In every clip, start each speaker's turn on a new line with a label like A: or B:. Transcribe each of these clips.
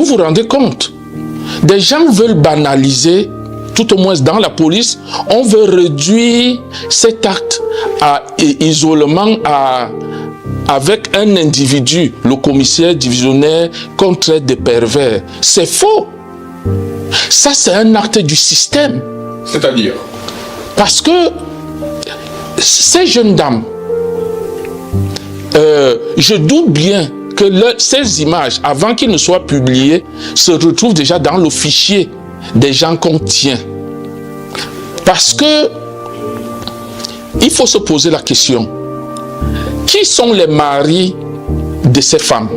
A: vous rendez compte? Des gens veulent banaliser, tout au moins dans la police, on veut réduire cet acte à isolement avec un individu, le commissaire divisionnaire, qu'on traite de pervers. C'est faux. Ça, c'est un acte du système.
B: C'est-à-dire?
A: Parce que ces jeunes dames, je doute bien que ces images, avant qu'ils ne soient publiées, se retrouvent déjà dans le fichier des gens qu'on tient. Parce que il faut se poser la question, qui sont les maris de ces femmes?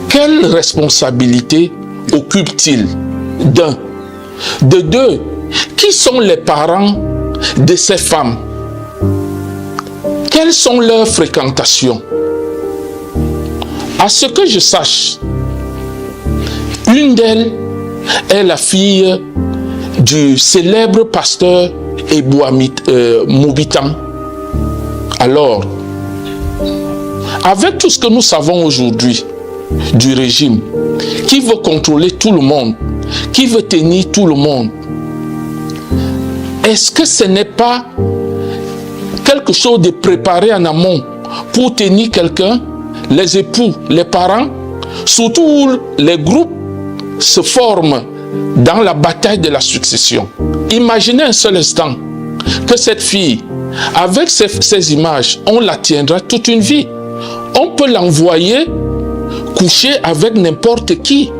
A: Quelle responsabilité occupent-ils? D'un. De deux, qui sont les parents de ces femmes? Quelles sont leurs fréquentations? À ce que je sache, une d'elles est la fille du célèbre pasteur Eboua Moubitan. Alors, avec tout ce que nous savons aujourd'hui du régime, qui veut contrôler tout le monde, qui veut tenir tout le monde, est-ce que ce n'est pas quelque chose de préparé en amont pour tenir quelqu'un, les époux, les parents, surtout où les groupes se forment dans la bataille de la succession? Imaginez un seul instant que cette fille, avec ces images, on la tiendra toute une vie. On peut l'envoyer coucher avec n'importe qui,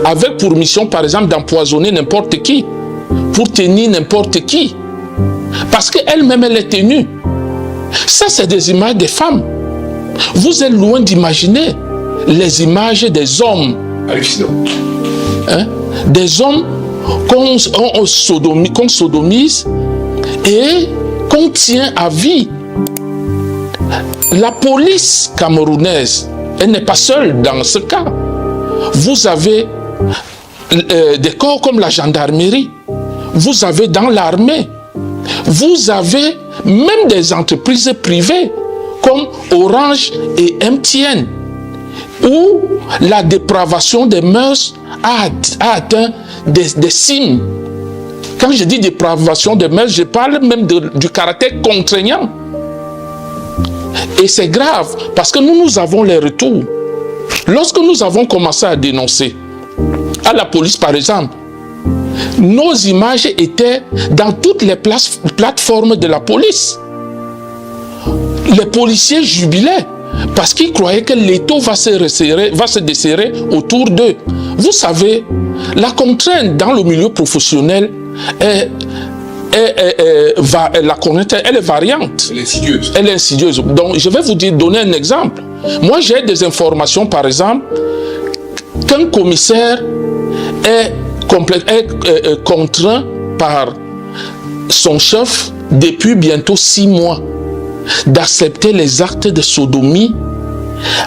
A: avec pour mission par exemple d'empoisonner n'importe qui, pour tenir n'importe qui, parce qu'elle-même elle est tenue. Ça, c'est des images des femmes. Vous êtes loin d'imaginer les images des hommes.
B: Hallucinant.
A: Hein? Des hommes qu'on sodomise et qu'on tient à vie. La police camerounaise, elle n'est pas seule dans ce cas. Vous avez des corps comme la gendarmerie. Vous avez dans l'armée. Vous avez même des entreprises privées comme Orange et MTN, où la dépravation des mœurs a atteint des cimes. Quand je dis dépravation des mœurs, je parle même du caractère contraignant. Et c'est grave, parce que nous avons les retours. Lorsque nous avons commencé à dénoncer, à la police par exemple, nos images étaient dans toutes les plateformes de la police. Les policiers jubilaient parce qu'ils croyaient que l'étau va se desserrer autour d'eux. Vous savez, la contrainte dans le milieu professionnel la contrainte, elle est variante.
B: Elle est insidieuse.
A: Elle est insidieuse. Donc, je vais vous donner un exemple. Moi, j'ai des informations, par exemple, qu'un commissaire est contraint par son chef depuis bientôt 6 mois d'accepter les actes de sodomie,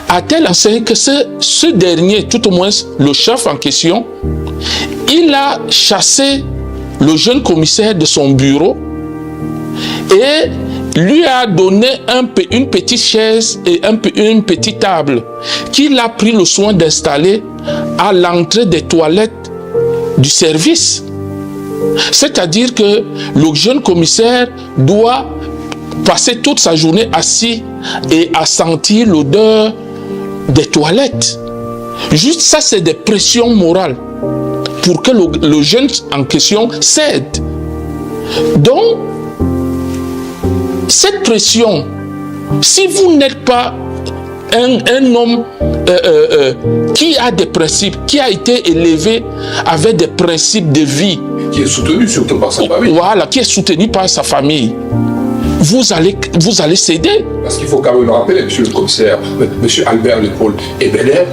A: à tel enseigne que ce dernier, tout au moins le chef en question, il a chassé le jeune commissaire de son bureau et lui a donné une petite chaise et une petite table qu'il a pris le soin d'installer à l'entrée des toilettes du service. C'est-à-dire que le jeune commissaire doit passer toute sa journée assis et à sentir l'odeur des toilettes. Juste ça, c'est des pressions morales pour que le jeune en question cède. Donc, cette pression, si vous n'êtes pas un homme qui a des principes, qui a été élevé avec des principes de vie,
B: qui est soutenu surtout par sa famille.
A: Voilà, qui est soutenu par sa famille, vous allez céder.
B: Parce qu'il faut quand même le rappeler, monsieur le commissaire, monsieur Albert Léopold Ebeler,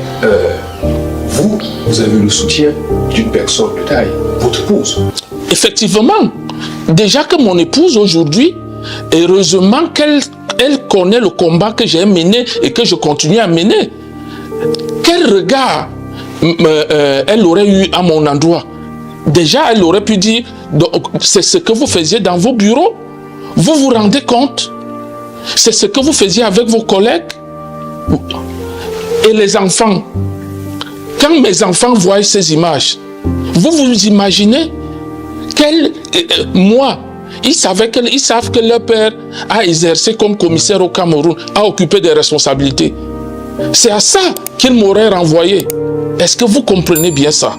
B: vous avez le soutien d'une personne de taille, votre épouse. Effectivement.
A: Déjà que mon épouse aujourd'hui, heureusement qu'elle connaît le combat que j'ai mené et que je continue à mener. Quel regard elle aurait eu à mon endroit? Déjà, elle aurait pu dire, c'est ce que vous faisiez dans vos bureaux. Vous vous rendez compte? C'est ce que vous faisiez avec vos collègues. Et les enfants, Quand mes enfants voient ces images, vous vous imaginez moi, ils savent que leur père a exercé comme commissaire au Cameroun, a occupé des responsabilités. C'est à ça qu'ils m'auraient renvoyé. Est-ce que vous comprenez bien ça?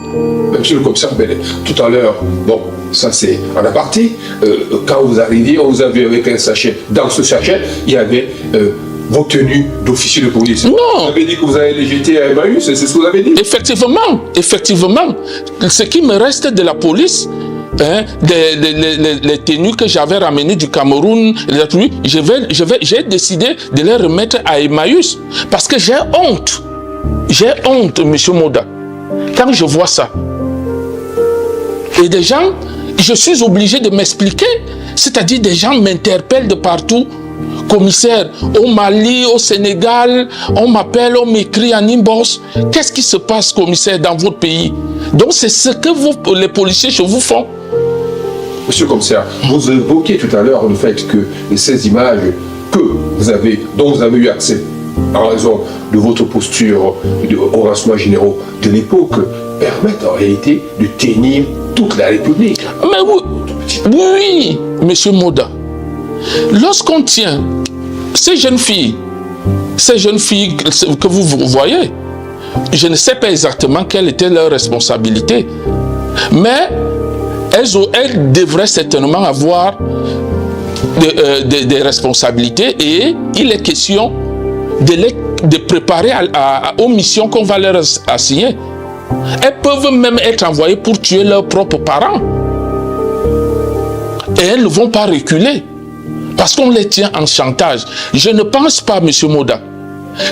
B: Monsieur le commissaire Bellet, tout à l'heure, bon, ça c'est en aparté, quand vous arriviez, on vous a vu avec un sachet. Dans ce sachet, il y avait vos tenues d'officier de police.
A: Non.
B: Vous avez dit que vous allez les jeter à Emmaüs, c'est ce que vous avez dit?
A: Effectivement. Ce qui me reste de la police, les tenues que j'avais ramenées du Cameroun, j'ai décidé de les remettre à Emmaüs. Parce que j'ai honte. J'ai honte, monsieur Moda, quand je vois ça. Et des gens, je suis obligé de m'expliquer. C'est-à-dire des gens m'interpellent de partout. Commissaire, au Mali, au Sénégal, on m'appelle, on m'écrit en inbox. Qu'est-ce qui se passe, commissaire, dans votre pays? Donc c'est ce que vous, les policiers chez vous font.
B: Monsieur le commissaire, vous évoquiez tout à l'heure le fait que ces images dont vous avez eu accès en raison de votre posture aux renseignements généraux de l'époque permettent en réalité de tenir toute la République.
A: Mais oui, monsieur Moda. Lorsqu'on tient ces jeunes filles que vous voyez, je ne sais pas exactement quelle était leur responsabilité, mais elles devraient certainement avoir des responsabilités et il est question de préparer aux missions qu'on va leur assigner. Elles peuvent même être envoyées pour tuer leurs propres parents. Et elles ne vont pas reculer. Parce qu'on les tient en chantage. Je ne pense pas, monsieur Moda,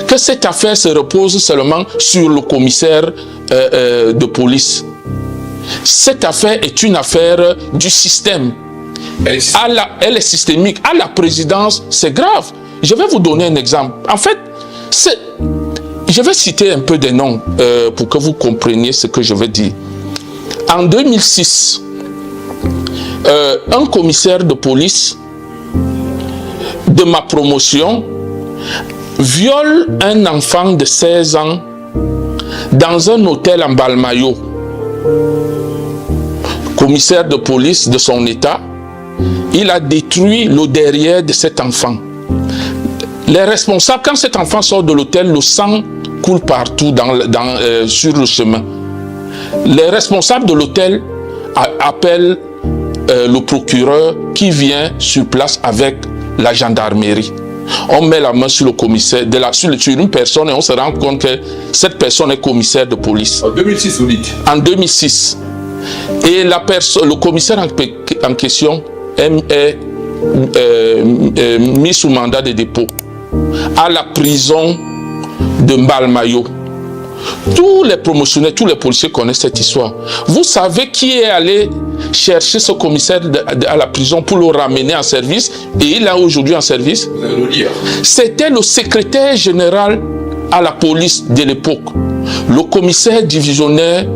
A: que cette affaire se repose seulement sur le commissaire de police. Cette affaire est une affaire du système. Elle est systémique. À la présidence, c'est grave. Je vais vous donner un exemple. En fait, je vais citer un peu des noms pour que vous compreniez ce que je veux dire. En 2006, un commissaire de police de ma promotion viole un enfant de 16 ans dans un hôtel en Balmayo. Commissaire de police de son état, il a détruit le derrière de cet enfant. Les responsables, quand cet enfant sort de l'hôtel, le sang coule partout sur le chemin. Les responsables de l'hôtel appellent le procureur qui vient sur place avec la gendarmerie. On met la main sur le commissaire, sur une personne et on se rend compte que cette personne est commissaire de police.
B: En 2006, vous dites? En
A: 2006. Et le commissaire en question est mis sous mandat de dépôt à la prison de Mbalmayo. Tous les promotionnaires, tous les policiers connaissent cette histoire. Vous savez qui est allé chercher ce commissaire à la prison pour le ramener en service et il est aujourd'hui en service?
B: Vous allez nous dire.
A: C'était le secrétaire général à la police de l'époque, le commissaire divisionnaire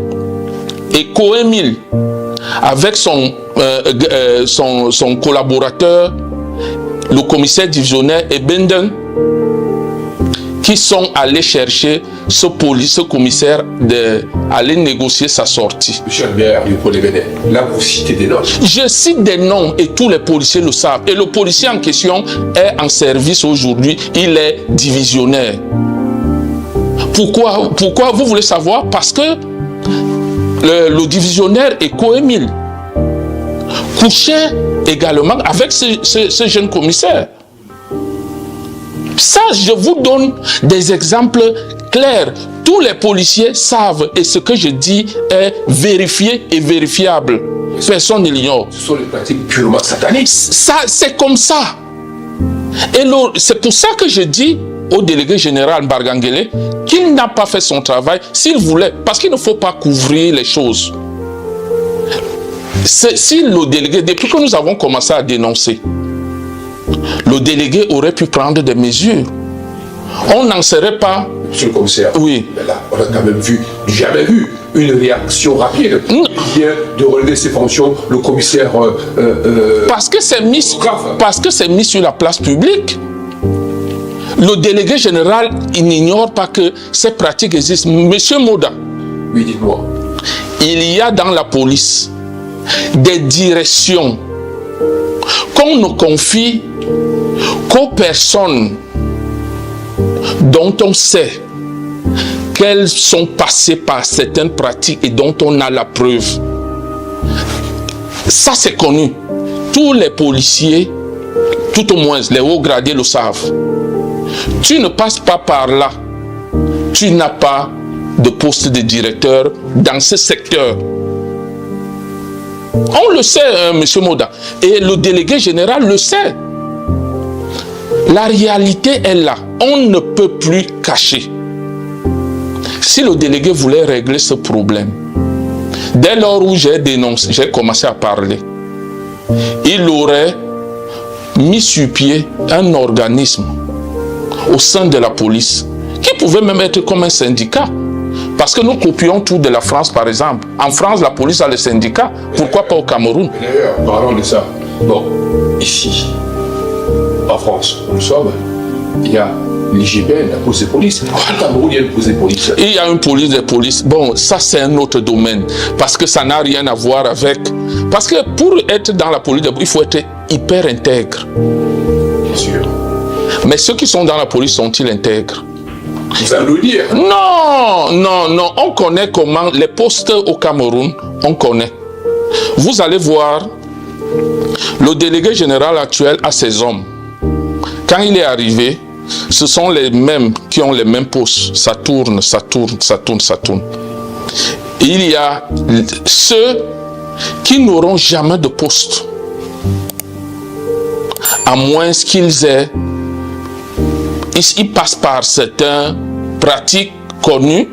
A: Eko Emile, avec son collaborateur, le commissaire divisionnaire Ebenden, qui sont allés chercher ce commissaire d'aller négocier sa sortie.
B: Monsieur Albert, là vous citez des noms.
A: Je cite des noms et tous les policiers le savent. Et le policier en question est en service aujourd'hui, il est divisionnaire. Pourquoi vous voulez savoir? Parce que le divisionnaire Eko Emile couchait également avec ce jeune commissaire. Ça, je vous donne des exemples clairs. Tous les policiers savent et ce que je dis est vérifié et vérifiable. Personne ne l'ignore.
B: Ce sont des pratiques purement sataniques.
A: Ça, c'est comme ça. Et c'est pour ça que je dis au délégué général Bargangele qu'il n'a pas fait son travail s'il voulait, parce qu'il ne faut pas couvrir les choses. Si le délégué, depuis que nous avons commencé à dénoncer, le délégué aurait pu prendre des mesures. On n'en serait pas...
B: Monsieur le commissaire,
A: oui.
B: Mais là, on a quand même jamais vu une réaction rapide. Il vient de relever ses fonctions, le commissaire...
A: parce que c'est mis sur la place publique. Le délégué général, il n'ignore pas que ces pratiques existent. Monsieur Moda,
B: Oui, dites-moi.
A: Il y a dans la police des directions qu'on ne confie qu'aux personnes dont on sait qu'elles sont passées par certaines pratiques et dont on a la preuve. Ça, c'est connu. Tous les policiers, tout au moins les hauts gradés le savent. Tu ne passes pas par là, tu n'as pas de poste de directeur dans ce secteur. On le sait, monsieur Moda, et le délégué général le sait. La réalité est là, on ne peut plus cacher. Si le délégué voulait régler ce problème, dès lors où j'ai dénoncé, j'ai commencé à parler, il aurait mis sur pied un organisme au sein de la police qui pouvait même être comme un syndicat. Parce que nous copions tout de la France, par exemple. En France, la police a le syndicat. Pourquoi pas au Cameroun?
B: D'ailleurs, parlons de ça. Bon, ici, en France, où nous sommes, il y a l'IGPN, la police de police. Au Cameroun, il y a une police de police.
A: Il y a une police de police. Bon, ça c'est un autre domaine. Parce que ça n'a rien à voir avec... Parce que pour être dans la police, il faut être hyper intègre.
B: Bien sûr.
A: Mais ceux qui sont dans la police sont-ils intègres?
B: Vous allez le dire.
A: Non, non, non. On connaît comment les postes au Cameroun, on connaît. Vous allez voir, le délégué général actuel a ses hommes. Quand il est arrivé, ce sont les mêmes qui ont les mêmes postes. Ça tourne, ça tourne, ça tourne, ça tourne. Il y a ceux qui n'auront jamais de poste, à moins qu'ils aient... Ils passent par certaines pratiques connues